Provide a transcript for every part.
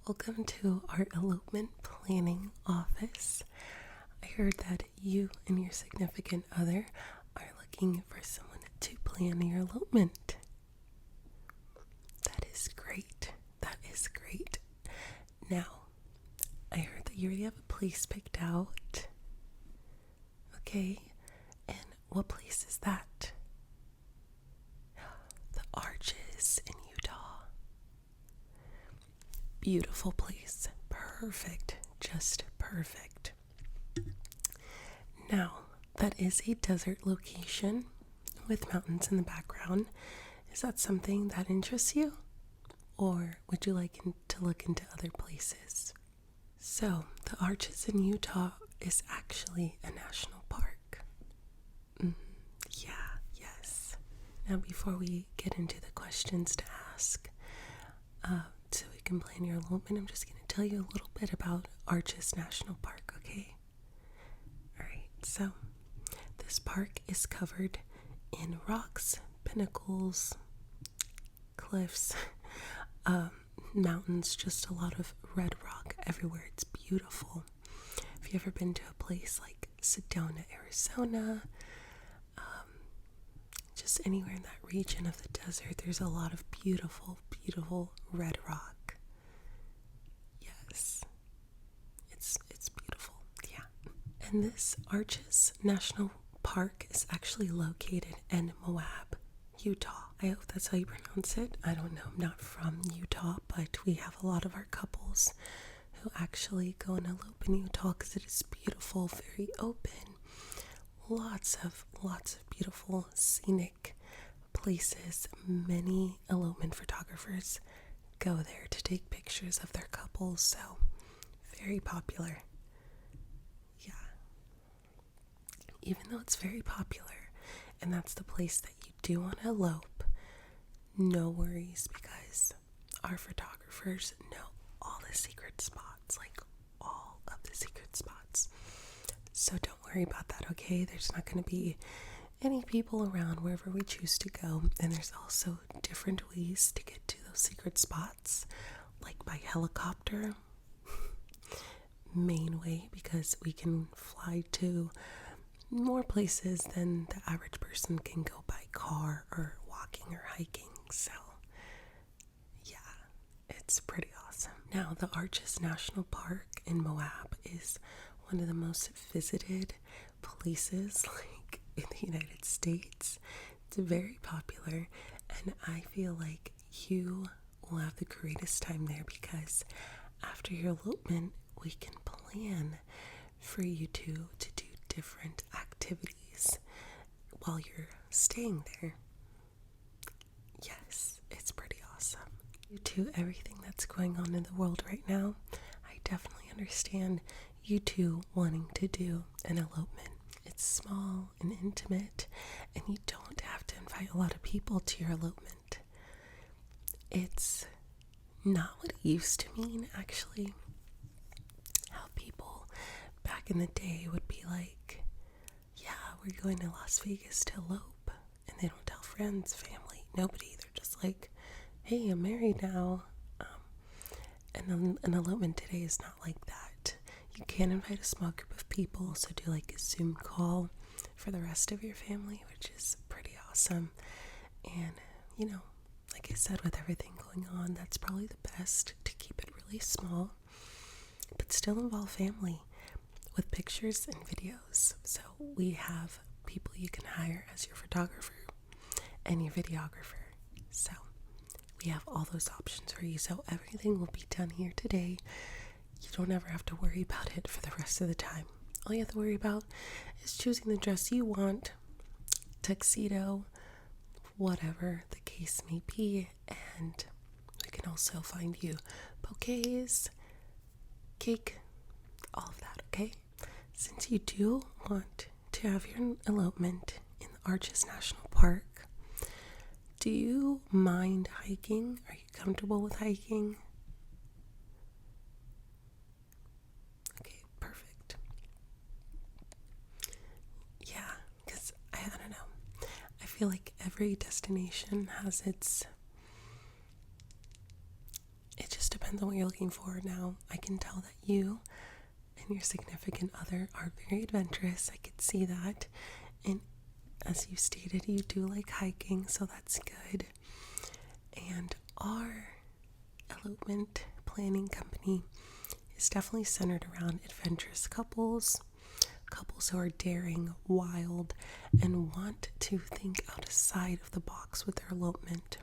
Welcome to our elopement planning office. I heard that you and your significant other are looking for someone to plan your elopement. That is great. That is great. Now, I heard that you already have a place picked out. Okay, and what place is that? The Arches in Utah. Beautiful place. Perfect. Just perfect. Now, that is a desert location with mountains in the background. Is that something that interests you? Or would you like to look into other places? So, the Arches in Utah is actually a national park. Yes. Now, before we get into the questions to ask, so we can plan your elopement, I'm just going to tell you a little bit about Arches National Park, okay? Alright, so this park is covered in rocks, pinnacles, cliffs, mountains, just a lot of red rock everywhere. It's beautiful. Have you ever been to a place like Sedona, Arizona? Just anywhere in that region of the desert, there's a lot of beautiful, beautiful red rock. Yes, it's beautiful, yeah. And this Arches National Park is actually located in Moab, Utah. I hope that's how you pronounce it. I don't know, I'm not from Utah, but we have a lot of our couples who actually go and elope in Utah because it is beautiful, very open. Lots of beautiful scenic places. Many elopement photographers go there to take pictures of their couples, so very popular. Yeah. Even though it's very popular and that's the place that you do want to elope, no worries, because our photographers know all the secret spots, like all of the secret spots. So don't worry about that, okay? There's not going to be any people around wherever we choose to go. And there's also different ways to get to those secret spots, like by helicopter. Main way, because we can fly to more places than the average person can go by car or walking or hiking. So, yeah, it's pretty awesome. Now, the Arches National Park in Moab is one of the most visited places like in the United States. It's very popular, and I feel like you will have the greatest time there because after your elopement, we can plan for you two to do different activities while you're staying there. Yes, it's pretty awesome. Due to everything that's going on in the world right now, I definitely understand you two wanting to do an elopement. It's small and intimate, and you don't have to invite a lot of people to your elopement. It's not what it used to mean, actually. How people back in the day would be like, yeah, we're going to Las Vegas to elope, and they don't tell friends, family, nobody. They're just like, hey, I'm married now. And an elopement today is not like that. You can invite a small group of people, so do like a Zoom call for the rest of your family, which is pretty awesome. And, you know, like I said, with everything going on, that's probably the best, to keep it really small, but still involve family with pictures and videos. So we have people you can hire as your photographer and your videographer. So we have all those options for you. So everything will be done here today. You don't ever have to worry about it for the rest of the time. All you have to worry about is choosing the dress you want, tuxedo, whatever the case may be. And we can also find you bouquets, cake, all of that, okay? Since you do want to have your elopement in the Arches National Park, do you mind hiking? Are you comfortable with hiking? Okay, perfect. Yeah, because I don't know. I feel like every destination has its depends on what you're looking for. Now, I can tell that you and your significant other are very adventurous. I could see that. And as you stated, you do like hiking, so that's good. And our elopement planning company is definitely centered around adventurous couples who are daring, wild, and want to think outside of the box with their elopement.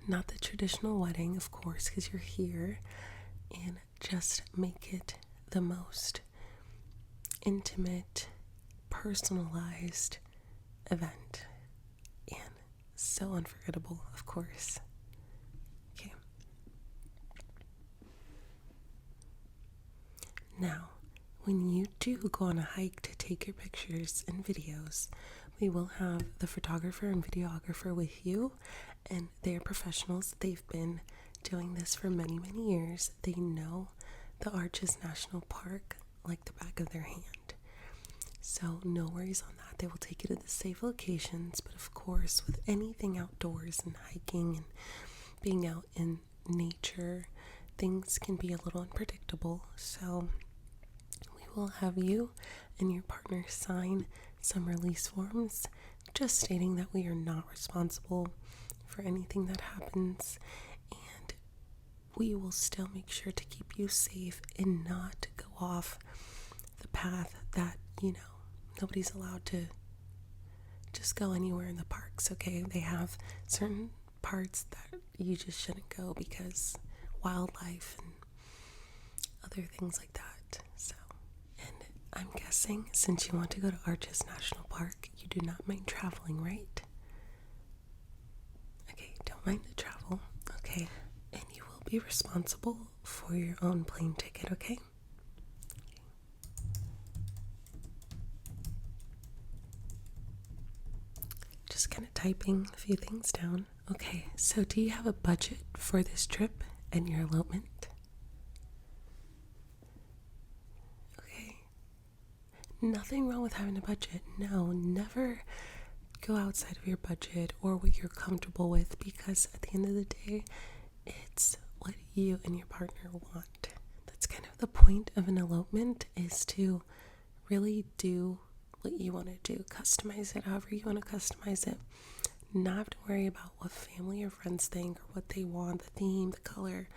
Not the traditional wedding, of course, because you're here, and just make it the most intimate, personalized event, and so unforgettable, of course. Okay. Now, when you do go on a hike to take your pictures and videos, we will have the photographer and videographer with you, and they're professionals. They've been doing this for many, many years. They know the Arches National Park like the back of their hand. So no worries on that. They will take you to the safe locations, but of course, with anything outdoors and hiking and being out in nature, things can be a little unpredictable. So we will have you and your partner sign some release forms just stating that we are not responsible for anything that happens, and we will still make sure to keep you safe and not go off the path that, nobody's allowed to just go anywhere in the parks, okay? They have certain parts that you just shouldn't go because wildlife and other things like that. So, and I'm guessing since you want to go to Arches National Park, you do not mind traveling, right? Okay, don't mind the travel, okay? And you will be responsible for your own plane ticket, okay? Just kind of typing a few things down. Okay, so do you have a budget for this trip and your elopement? Okay. Nothing wrong with having a budget. No, never go outside of your budget or what you're comfortable with, because at the end of the day, it's what you and your partner want. That's kind of the point of an elopement, is to really do what you want to do. Customize it however you want to customize it. Not have to worry about what family or friends think or what they want, the theme, the color,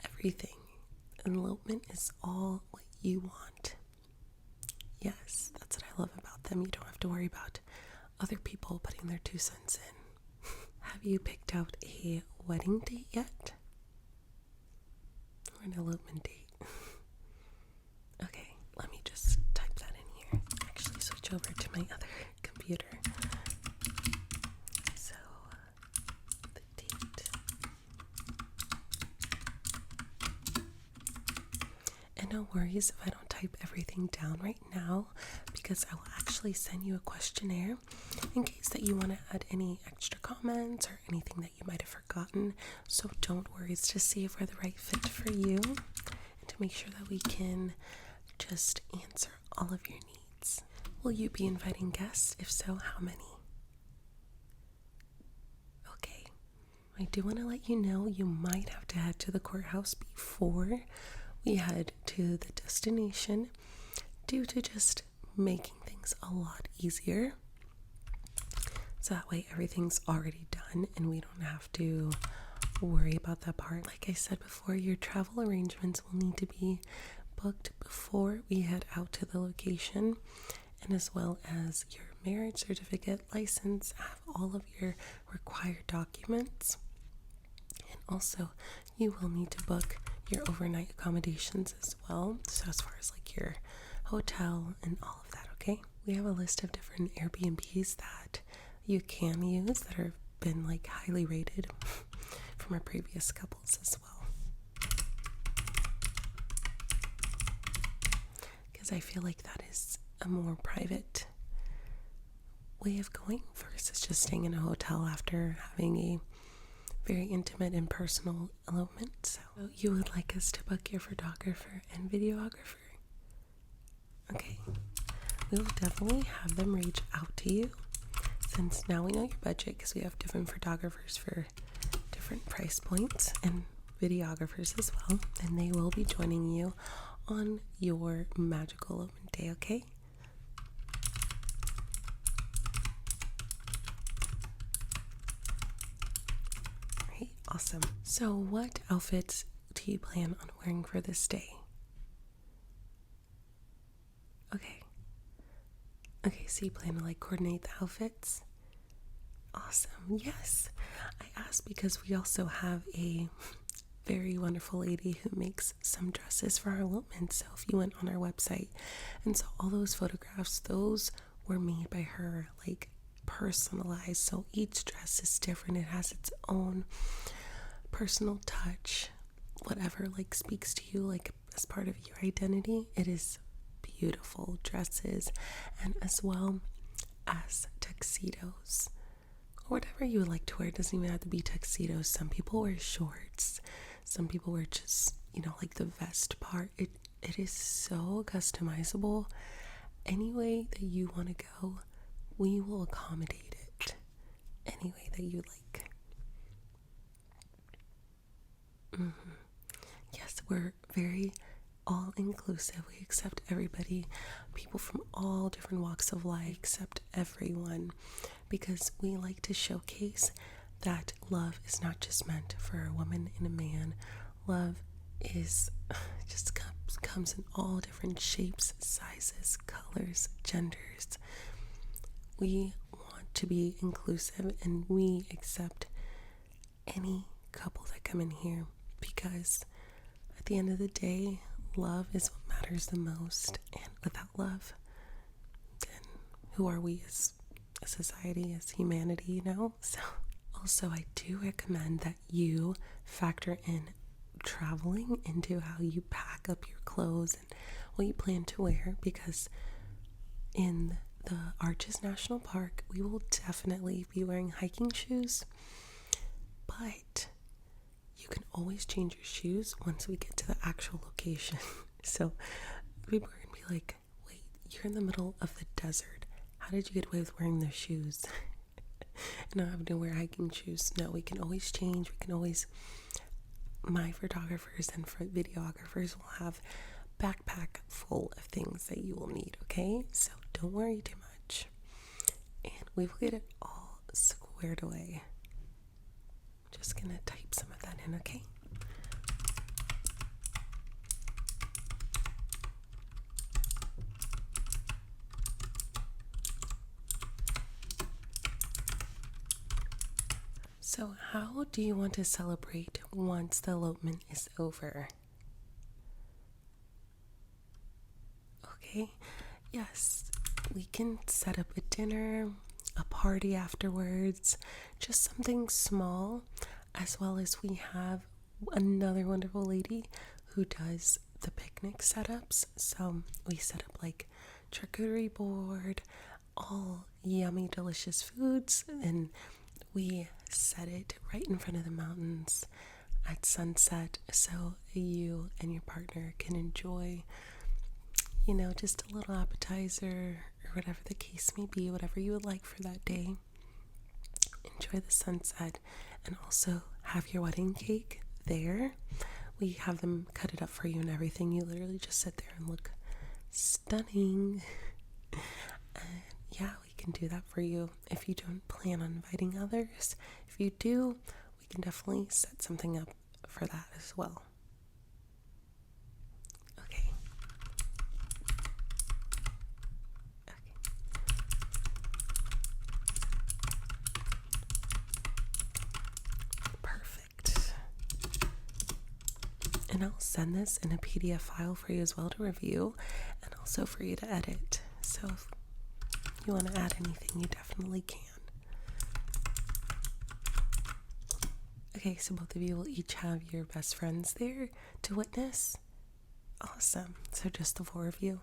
everything. An elopement is all what you want. Yes, that's what I love about them. You don't have to worry about other people putting their 2 cents in. Have you picked out a wedding date yet? Or an elopement date? Okay, let me just type that in here. Actually, switch over to my other computer. So, the date. And no worries if I don't type everything down right now, because I will actually send you a questionnaire in case that you want to add any extra comments or anything that you might have forgotten. So don't worry, it's to see if we're the right fit for you and to make sure that we can just answer all of your needs. Will you be inviting guests? If so, how many? Okay, I do want to let you know you might have to head to the courthouse before we head to the destination, due to just making things a lot easier. So that way everything's already done and we don't have to worry about that part. Like I said before, your travel arrangements will need to be booked before we head out to the location, and as well as your marriage certificate, license, have all of your required documents. And also you will need to book your overnight accommodations as well. So as far as like your hotel and all of that, okay? We have a list of different Airbnbs that you can use that have been like highly rated from our previous couples as well. Because I feel like that is a more private way of going versus just staying in a hotel after having a very intimate and personal elopement. So you would like us to book your photographer and videographer? Okay, we will definitely have them reach out to you, since now we know your budget, because we have different photographers for different different price points and videographers as well, and they will be joining you on your magical elopement day, okay? Right, awesome. So what outfits do you plan on wearing for this day? Okay, so you plan to like coordinate the outfits? Awesome. Yes. I asked because we also have a very wonderful lady who makes some dresses for our elopement. So if you went on our website and saw all those photographs, those were made by her, like personalized. So each dress is different. It has its own personal touch, whatever like speaks to you, like as part of your identity. It is beautiful dresses, and as well as tuxedos, or whatever you would like to wear. It doesn't even have to be tuxedos. Some people wear shorts, some people wear just, like the vest part. It is so customizable. Any way that you want to go, we will accommodate it any way that you like. Yes, we're very all-inclusive. We accept everybody, people from all different walks of life, accept everyone, because we like to showcase that love is not just meant for a woman and a man. Love is just comes in all different shapes, sizes, colors, genders. We want to be inclusive, and we accept any couple that come in here, because at the end of the day, love is what matters the most. And without love, then who are we as a society, as humanity, So also, I do recommend that you factor in traveling into how you pack up your clothes and what you plan to wear, because in the Arches National Park, we will definitely be wearing hiking shoes, but you can always change your shoes once we get to the actual location. So people are gonna be like, wait, you're in the middle of the desert. How did you get away with wearing those shoes? And not having to wear hiking shoes. No, we can always change. We can always, my photographers and videographers will have backpack full of things that you will need, okay? So don't worry too much. And we will get it all squared away. Just gonna type some of that in, okay? So how do you want to celebrate once the elopement is over? Okay, yes, we can set up a dinner, a party afterwards, just something small, as well as we have another wonderful lady who does the picnic setups. So we set up like charcuterie board, all yummy, delicious foods, and we set it right in front of the mountains at sunset, so you and your partner can enjoy, just a little appetizer or whatever the case may be, whatever you would like for that day. Enjoy the sunset, and also have your wedding cake there. We have them cut it up for you and everything. You literally just sit there and look stunning. And yeah, we can do that for you if you don't plan on inviting others. If you do, we can definitely set something up for that as well. Okay. Perfect. And I'll send this in a PDF file for you as well to review, and also for you to edit. So if you want to add anything, you definitely can. Okay, so both of you will each have your best friends there to witness. Awesome. So just the four of you.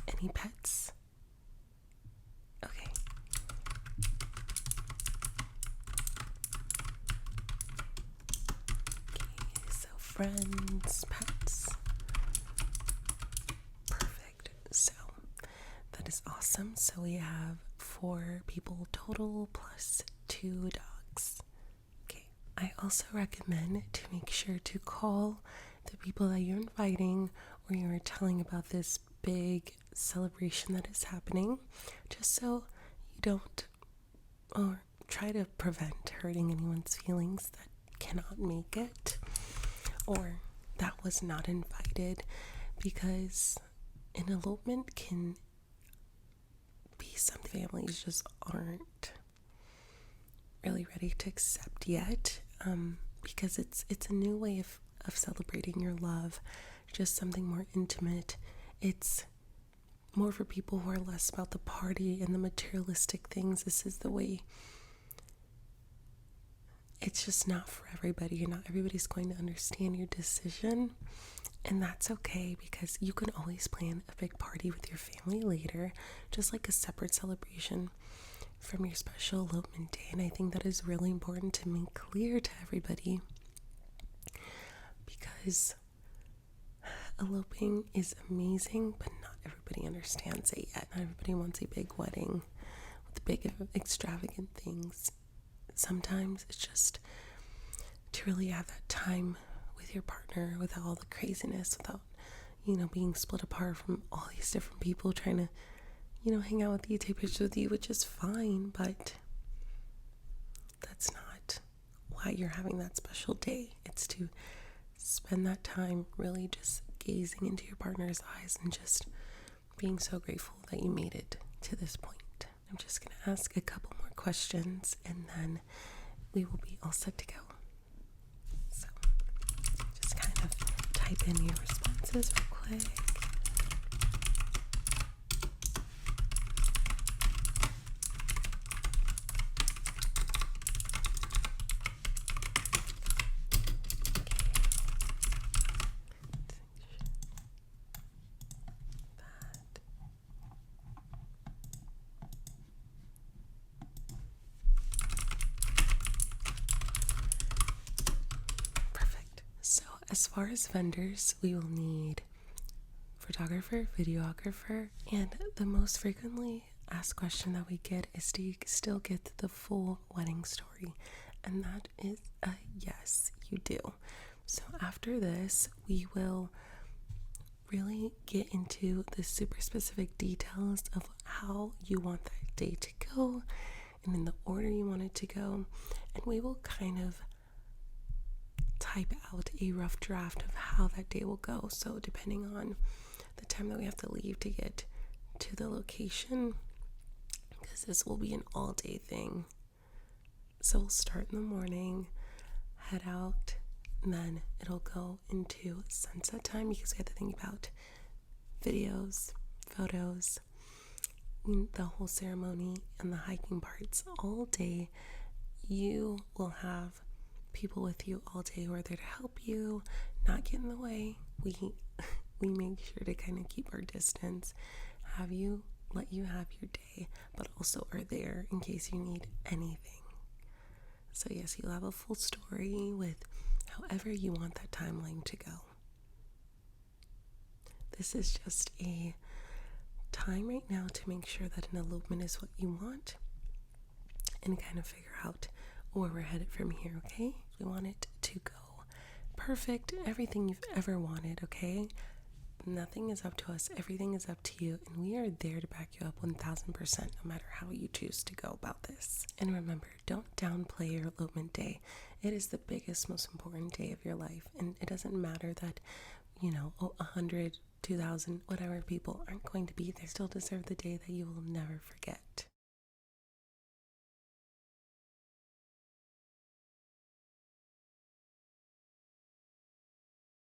Any pets? Okay. Okay, so friends, pets. Perfect. So that is awesome. So we have 4 4 people total plus 2 dogs. Okay. I also recommend to make sure to call the people that you're inviting or you're telling about this big celebration that is happening, just so you don't, or try to prevent hurting anyone's feelings that cannot make it or that was not invited, because an elopement can be something families just aren't really ready to accept yet, because it's a new way of celebrating your love, just something more intimate. It's more for people who are less about the party and the materialistic things. This is the way. It's just not for everybody, and not everybody's going to understand your decision, and that's okay, because you can always plan a big party with your family later, just like a separate celebration from your special elopement day. And I think that is really important to make clear to everybody, because eloping is amazing, but not everybody understands it yet. Not everybody wants a big wedding with big extravagant things. Sometimes it's just to really have that time with your partner without all the craziness, without, being split apart from all these different people trying to, hang out with you, take pictures with you, which is fine, but that's not why you're having that special day. It's to spend that time really just gazing into your partner's eyes and just being so grateful that you made it to this point. I'm just going to ask a couple more questions and then we will be all set to go. So just kind of type in your responses real quick. As far as vendors, we will need photographer, videographer, and the most frequently asked question that we get is, do you still get the full wedding story? And that is a yes, you do. So after this, we will really get into the super specific details of how you want that day to go and in the order you want it to go. And we will kind of type out a rough draft of how that day will go. So depending on the time that we have to leave to get to the location, because this will be an all-day thing. So we'll start in the morning, head out, and then it'll go into sunset time, because we have to think about videos, photos, the whole ceremony, and the hiking parts all day. You will have people with you all day who are there to help you, not get in the way. We make sure to kind of keep our distance, let you have your day, but also are there in case you need anything. So yes, you'll have a full story with however you want that timeline to go. This is just a time right now to make sure that an elopement is what you want and kind of figure out where we're headed from here, okay? We want it to go perfect, everything you've ever wanted, okay? Nothing is up to us, everything is up to you, and we are there to back you up 1000%, no matter how you choose to go about this. And remember, don't downplay your elopement day. It is the biggest, most important day of your life, and it doesn't matter that 100, 2,000, whatever people aren't going to be there. Still deserve the day that you will never forget.